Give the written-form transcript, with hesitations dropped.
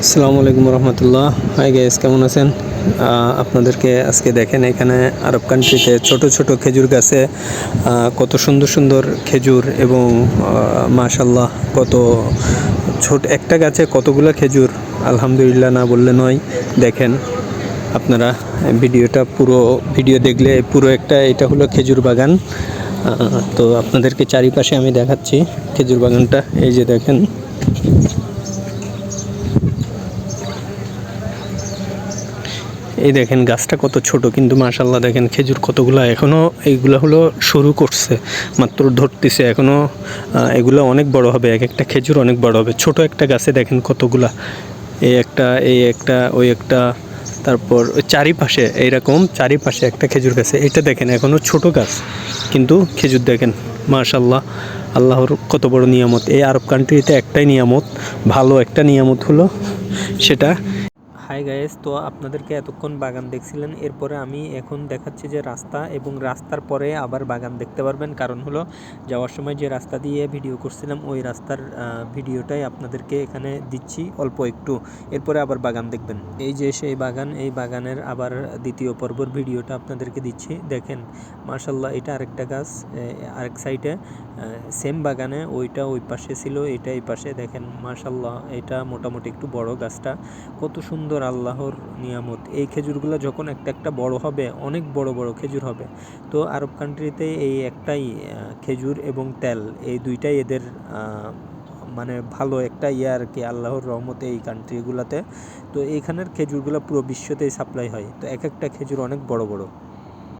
আসসালামু আলাইকুম রহমতুল্লাহ। Hi guys, কেমন আছেন? আপনাদেরকে আজকে দেখেন এখানে আরব কান্ট্রিতে ছোট ছোট খেজুর গাছে কত সুন্দর সুন্দর খেজুর এবং মাশাল্লাহ কত ছোট একটা গাছে কতগুলো খেজুর, আলহামদুলিল্লাহ না বললে নয়। দেখেন আপনারা ভিডিওটা, পুরো ভিডিও দেখলে পুরো এটা হলো খেজুর বাগান। তো আপনাদেরকে চারিপাশে আমি দেখাচ্ছি খেজুর বাগানটা। এই যে দেখেন, এই দেখেন গাছটা কত ছোট, কিন্তু মাশাল্লাহ দেখেন খেজুর কতগুলা এখনো। এইগুলা হলো শুরু করছে, মাত্র ধরতেছে এখনো। এগুলো অনেক বড় হবে, এক একটা খেজুর অনেক বড় হবে। ছোট একটা গাছে দেখেন কতগুলা, এই একটা ওই একটা, তারপর ওই চারিপাশে এইরকম চারিপাশে একটা খেজুর গাছে। এটা দেখেন এখনো ছোট গাছ, কিন্তু খেজুর দেখেন মাশাল্লাহ। আল্লাহর কত বড় নিয়ামত। এই আরব কান্ট্রিতে একটাই নিয়ামত, ভালো একটা নিয়ামত হলো সেটা। হাই গাইস, তো আপনাদেরকে এতক্ষণ বাগান দেখছিলেন, এরপরে আমি এখন দেখাচ্ছি যে রাস্তা, এবং রাস্তার পরে আবার বাগান দেখতে পারবেন। কারণ হলো যাওয়ার সময় যে রাস্তা দিয়ে ভিডিও করছিলাম ওই রাস্তার ভিডিওটাই আপনাদেরকে এখানে দিচ্ছি অল্প একটু, এরপরে আবার বাগান দেখবেন। এই যে সেই বাগান, এই বাগানের আবার দ্বিতীয় পর্বর ভিডিওটা আপনাদেরকে দিচ্ছি। দেখেন মাশাল্লাহ, এটা আরেকটা গাছ, আরেক সাইডে সেম বাগানে, ওইটা ওই পাশে ছিল, এটা এই পাশে। দেখেন মাশাল্লাহ, এটা মোটামুটি একটু বড় গাছটা, কত সুন্দর আল্লাহর নিয়ামত। এই খেজুরগুলো যখন একটা একটা বড় হবে, অনেক বড় বড় খেজুর হবে। তো আরব কান্ট্রিতে এই একটাই খেজুর এবং তেল, এই দুইটাই এদের মানে ভালো একটা আর কি, আল্লাহর রহমতে এই কান্ট্রিগুলোতে। তো এইখানের খেজুরগুলো পুরো বিশ্বতেই সাপ্লাই হয়। তো এক একটা খেজুর অনেক বড় বড়।